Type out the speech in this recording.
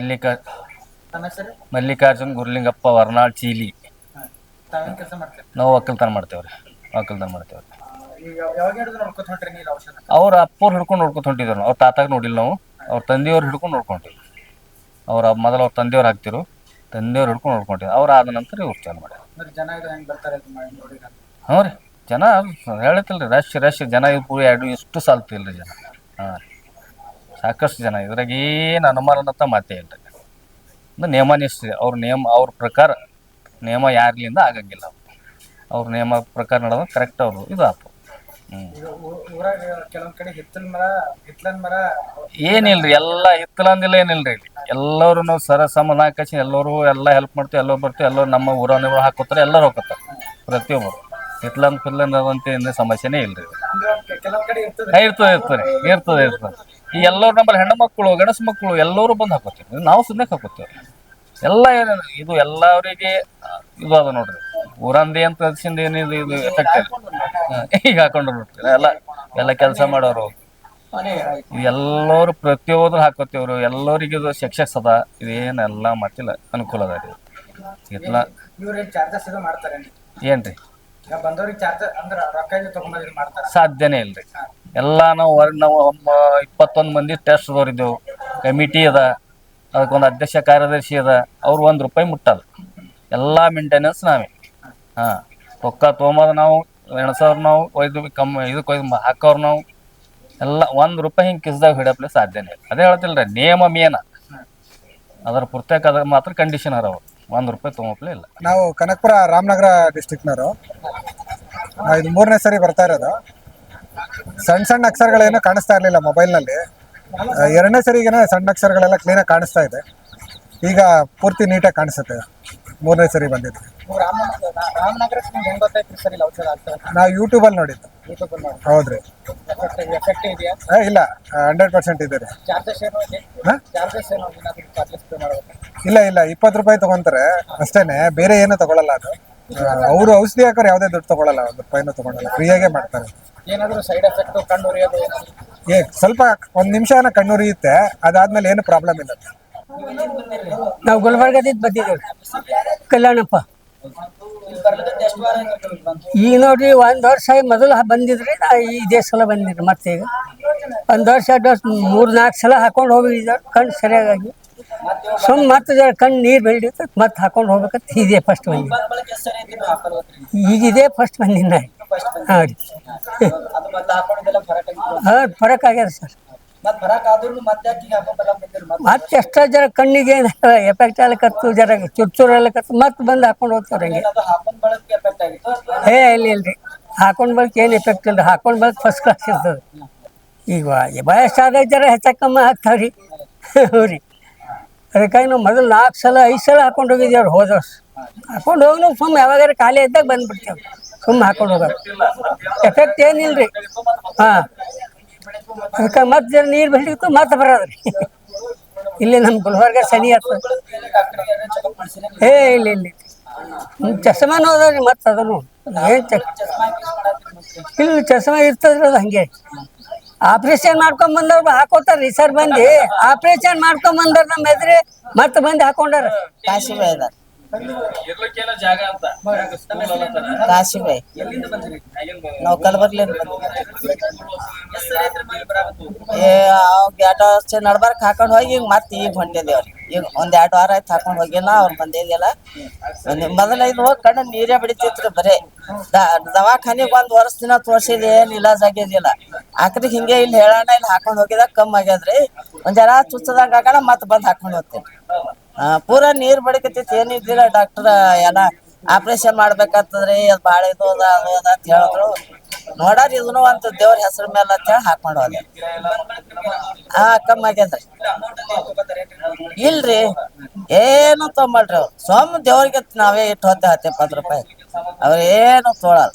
ಮಲ್ಲಿಕಾ ಮಲ್ಲಿಕಾರ್ಜುನ್ ಗುರ್ಲಿಂಗಪ್ಪ ವರ್ನಾಳ್ ಚೀಲಿ. ನಾವು ಒಕ್ಕಲ್ತನ ಮಾಡ್ತೇವ್ರಿ. ಅವ್ರ ಅಪ್ಪವ್ರು ಹಿಡ್ಕೊಂಡು ನೋಡ್ಕೊತ ಹೊಂಟಿದ್ರು ನಾವು. ಅವ್ರ ತಾತಾಗ ನೋಡಿಲ್ಲ ನಾವು, ಅವ್ರ ತಂದೆಯವ್ರು ಹಿಡ್ಕೊಂಡು ನೋಡ್ಕೊಂಡಿವಿ. ಮೊದಲು ಅವ್ರ ತಂದೆಯವ್ರು ಹಾಕ್ತಿರು, ತಂದೆಯವ್ರು ಹಿಡ್ಕೊಂಡು ನೋಡ್ಕೊಂಡಿವಿ. ಅವ್ರು ಆದ ನಂತರ ಇವ್ರು ಚಾಲು ಮಾಡ್ಯಾರ. ಹ್ಞೂ ರೀ, ಜನ ಹೇಳತ್ತಿಲ್ರಿ, ರಶ್ ಜನ ಎಷ್ಟು ಸಾಲ್ತಿಲ್ರಿ ಜನ. ಹಾಂ ರೀ, ಸಾಕಷ್ಟು ಜನ. ಇದ್ರಾಗ ಏನು ಅನುಮಾನದಂತ ಮಾತೇ ಇಲ್ರಿ. ನಿಯಮ ನಿಷ್ಠೆ ಅವ್ರ ಪ್ರಕಾರ ನಿಯಮ ಯಾರ್ಲಿಂದ ಆಗಂಗಿಲ್ಲ. ಅವ್ರ ನಿಯಮ ಪ್ರಕಾರ ನಡೆದ ಕರೆಕ್ಟ್ ಅವರು ಇದು ಆತು. ಏನಿಲ್ರಿ, ಎಲ್ಲ ಹಿತ್ತಲಂದಿಲ್ಲ ಏನಿಲ್ರಿ. ಎಲ್ಲರೂ ನಾವು ಸಮ ನಾಲ್ಕು ಎಲ್ಲರೂ ಎಲ್ಲ ಹೆಲ್ಪ್ ಮಾಡ್ತೀವಿ. ಎಲ್ಲರೂ ಬರ್ತೀವಿ, ಎಲ್ಲರೂ ನಮ್ಮ ಊರವ್ರು ಹಾಕೋತಾರೆ, ಎಲ್ಲರೂ ಹೋಗ್ತಾರೆ ಪ್ರತಿಯೊಬ್ಬರು. ಹಿತ್ಲಂದ್ ಅದಂತ ಏನು ಸಮಸ್ಯೆನೇ ಇಲ್ರಿ. ಇರ್ತದೆ. ಈ ಎಲ್ಲರೂ ನಮ್ಮಲ್ಲಿ ಹೆಣ್ಣು ಮಕ್ಕಳು, ಗಣಸು ಮಕ್ಕಳು ಎಲ್ಲರೂ ಬಂದು ಹಾಕೋತೀವಿ. ನಾವು ಸುಮ್ಮನೆ ಹಾಕೋತೀವಿ. ಎಲ್ಲ ಇದು ಎಲ್ಲರಿಗೆ ಇದು ಅದ ನೋಡ್ರಿ. ಊರಂದಿ ಅಂತ ಏನಿದೆ ಇದು ಎಫೆಕ್ಟ್ ಈಗ ಹಾಕೊಂಡ್ರು ನೋಡ್ರಿ. ಎಲ್ಲ ಕೆಲಸ ಮಾಡೋರು ಎಲ್ಲರೂ ಪ್ರತಿಯೊಂದು ಹಾಕೋತೀವ್ರು. ಎಲ್ಲರಿಗೂ ಇದು ಸಕ್ಸಸ್ ಅದ. ಇದೇನೆಲ್ಲ ಮತ್ತಿಲ್ಲ, ಅನುಕೂಲ ಅದ ರೀ. ಏನ್ರಿ ಸಾಧ್ಯನೇ ಇಲ್ರಿ. ಎಲ್ಲ ನಾವು 21 ಮಂದಿ ಟೆಸ್ಟ್ದವ್ರಿದ್ದೆವು. ಕಮಿಟಿ ಅದ, ಅದಕ್ಕೊಂದು ಅಧ್ಯಕ್ಷ ಕಾರ್ಯದರ್ಶಿ ಅದ. ಅವ್ರು ₹1 ಮುಟ್ಟಲ್ಲ. ಎಲ್ಲ ಮೇಂಟೆನೆನ್ಸ್ ನಾವೇ. ಹಾಂ, ರೊಕ್ಕ ತೊಗೊಂಬದು ನಾವು, ಎಣಸೋರು ನಾವು, ಇದಕ್ಕೆ ಹಾಕೋರು ನಾವು. ಎಲ್ಲ ₹1 ಹಿಂಗೆ ಕಿಸ್ದಾಗ ಹಿಡಿಯಪ್ಲೆ ಸಾಧ್ಯನೇ ಇಲ್ಲ. ಅದೇ ಹೇಳ್ತಿಲ್ರಿ, ನಿಯಮ ಮೇನ ಅದರ ಪುಸ್ತಕ ಅದ್ರ ಮಾತ್ರ ಕಂಡೀಷನ್ ಅದಾವ. ₹1 ತೊಗೊಪ್ಲೆ ಇಲ್ಲ. ನಾವು ಕನಕಪುರ ರಾಮನಗರ ಡಿಸ್ಟಿಕ್ನವರು. ಇದು 3ನೇ ಸರಿ ಬರ್ತಾ ಇರೋದು. ಸಣ್ಣ ಅಕ್ಷರಗಳೇನೋ ಕಾಣಿಸ್ತಾ ಇರಲಿಲ್ಲ ಮೊಬೈಲ್ನಲ್ಲಿ. 2ನೇ ಸರಿಗೇನೆ ಸಣ್ಣ ಅಕ್ಷರಗಳೆಲ್ಲ ಕ್ಲೀನಾಗಿ ಕಾಣಿಸ್ತಾ ಇದೆ. ಈಗ ಪೂರ್ತಿ ನೀಟಾಗಿ ಕಾಣಿಸುತ್ತೆ. 3ನೇ ಸರಿ ಬಂದಿದ್ದು. ನಾವು ಯೂಟ್ಯೂಬಲ್ಲಿ ನೋಡಿದ್ದು. ಹೌದ್ರಿ, ಇಲ್ಲ 100% ಇದೆ ರೀ. ಇಲ್ಲ ₹20 ತಗೊಂತಾರೆ ಅಷ್ಟೇನೆ, ಬೇರೆ ಏನು ತಗೊಳಲ್ಲ. ಅದು ಅವರು ಔಷಧಿ ಹಾಕೋರು ಯಾವುದೇ ದುಡ್ಡು ತಗೊಳಲ್ಲ, ₹1 ತಗೊಳಲ್ಲ, ಫ್ರೀಯಾಗೆ ಮಾಡ್ತಾರೆ. ಸ್ವಲ್ಪ 1 ನಿಮಿಷ ಕಣ್ಣುರಿಯುತ್ತೆ, ಅದಾದ್ಮೇಲೆ ಏನು ಪ್ರಾಬ್ಲಮ್ ಇಲ್ಲ. ನಾವು ಗುಲ್ಬರ್ಗದಿಂದ ಬಂದಿದ್ದೇವೆ, ಕಲ್ಯಾಣಪ್ಪ. ಈಗ ನೋಡ್ರಿ, 1 ವರ್ಷ ಮೊದಲು ಬಂದಿದ್ರಿ. ಇದೇ ಸಲ ಬಂದಿದ್ರಿ. ಮತ್ತೆ ಈಗ 1 ವರ್ಷ 3-4 ಸಲ ಹಾಕೊಂಡು ಹೋಗಿದ್ದ ಕಣ್ಣು ಸರಿಯಾಗಿ. ಮತ್ತೆ ಕಣ್ಣು ನೀರು ಬೆಳಿತ ಮತ್ತೆ ಹಾಕೊಂಡು ಹೋಗ್ಬೇಕಂತ ಇದೇ ಫಸ್ಟ್ ಬಂದಿದ್ದು. ಈಗ ಇದೇ ಫಸ್ಟ್ ಬಂದಿನ. ಹಾಂ ರೀ, ಫರಕ್ ಆಗ್ಯದ ಸರ್. ಮತ್ತೆ ಎಷ್ಟೋ ಜನ ಕಣ್ಣಿಗೆ ಎಫೆಕ್ಟ್ ಆಗ್ಲಿಕ್ಕತ್ತು, ಜರ ಚುರ್ಚೂರು ಆಗ್ಲಿಕ್ಕತ್ತು, ಮತ್ತೆ ಬಂದು ಹಾಕೊಂಡು ಹೋಗ್ತಾರೆ ಹಂಗೆ. ಇಲ್ರಿ, ಹಾಕೊಂಡ್ ಬಳಕ ಏನು ಎಫೆಕ್ಟ್ ಇಲ್ಲ. ಹಾಕೊಂಡ್ ಬಳಕ ಫಸ್ಟ್ ಕ್ಲಾಸ್ ಇರ್ತದೆ. ಈಗ ವಯಸ್ಸಾದ ಜರ ಹೆಚ್ಚಕ್ಕಮ್ಮ ಹಾಕ್ತಾವ್ರಿ. ಹ್ಞೂ ರೀ, ಅದಕ್ಕಾಗಿ ನಾವು ಮೊದಲು 4 ಸಲ 5 ಸಲ ಹಾಕೊಂಡು ಹೋಗಿದ್ದೇವ್ರಿ. ಹೋದ ವರ್ಷ ಹಾಕೊಂಡು ಹೋಗಿ ನಾವು ಸುಮ್ಮನೆ ಯಾವಾಗಾರ ಖಾಲಿ ಇದ್ದಾಗ ಬಂದ್ಬಿಡ್ತೇವೆ. ಸುಮ್ಮನೆ ಹಾಕೊಂಡು ಹೋಗೋದು ಎಫೆಕ್ಟ್ ಏನಿಲ್ರಿ. ಹಾಂ, ಅದಕ್ಕೆ ಮತ್ತೆ ಜರ ನೀರು ಬೆಳಿತು ಮತ್ತೆ ಬರೋದ್ರಿ. ಇಲ್ಲಿ ನಮ್ಮ ಗುಲ್ಬರ್ಗ ಸನಿ ಆಗ್ತದೆ. ಇಲ್ಲ ಚಸ್ಮಾನು ಅದಾವ್ರಿ. ಮತ್ತೆ ಅದನ್ನು ಏನು ಇಲ್ಲ, ಚಸ್ಮಾ ಇರ್ತದ್ರಿ. ಅದು ಹಂಗೆ ಆಪ್ರೇಷನ್ ಮಾಡ್ಕೊಂಡ್ ಬಂದವ್ರು ಹಾಕೋತಾರ್ರಿ ಸರ್. ಬಂದು ಆಪ್ರೇಷನ್ ಮಾಡ್ಕೊಂಡ್ ಬಂದವ್ರು ನಮ್ಮ ಎದುರು ಮತ್ತೆ ಬಂದು ಹಾಕೊಂಡಾರ. ಕಾಶಿಬಾಯಿ ನಾವು ಕಲಬರ್ಲಿಂದ ನಡ್ಬಾರ್ಕ್ ಹಾಕೊಂಡು ಹೋಗಿ ಮತ್ತೆ ಈಗ ಹೊಂಟಿದೇವ್ರಿ. ಈಗ 1-2 ವಾರ ಆಯ್ತು ಹಾಕೊಂಡು ಹೋಗಿಲ್ಲ. ಅವ್ರು ಬಂದಿದ್ದಿಲ್ಲ. ಮೊದಲೈದು ಹೋಗಿ ಕಣ್ಣು ನೀರೇ ಬಿಡಿತಿತ್ರಿ. ಬರೇ ದವಾಖಾನಿಗೆ 1 ವರ್ಷ ದಿನ ತೋರ್ಸಿದ್ ಏನ್ ಇಲಾಜ್ ಆಗಿದ್ದಿಲ್ಲ. ಆಕ್ರಿಗೆ ಹಿಂಗೆ ಇಲ್ಲಿ ಹೇಳೋಣ, ಇಲ್ಲಿ ಹಾಕೊಂಡು ಹೋಗಿದಾಗ ಕಮ್ಮಿ ಆಗ್ಯದ್ರಿ. ಒಂದ್ ಜರ ಚುಚ್ಚದಂಗ ಆಗೋಣ ಮತ್ತೆ ಬಂದು ಹಾಕೊಂಡು ಹೋಗ್ತೇನೆ. ಪೂರಾ ನೀರ್ ಬಡಿಕತ್ತೈತಿ, ಏನಿದ್ದಿಲ್ಲ. ಡಾಕ್ಟರ್ ಎಲ್ಲ ಆಪ್ರೇಷನ್ ಮಾಡ್ಬೇಕಾಗ್ತದ್ರಿ, ಅದು ಭಾಳ ಇದು ಅದ ಅದು ಅದ ಅಂತ ಹೇಳಿದ್ರು. ನೋಡಾರ ಇದನ್ನು ಅಂತ ದೇವ್ರ ಹೆಸರು ಮೇಲೆ ಅಂತ ಹೇಳಿ ಹಾಕೊಂಡು ಹೋದೆ. ಕಮ್ಮಿ ಆಗ್ಯದ್ರಿ. ಇಲ್ರಿ, ಏನು ತೊಗೊಂಬಲ್ರಿ. ಅವ್ರು ದೇವ್ರಿಗೆ ನಾವೇ ಇಟ್ಟು ಹೋಗ್ತೇವೆ ₹10 ಅವ್ರು ಏನು ತೊಗೊಳಲ್ಲ.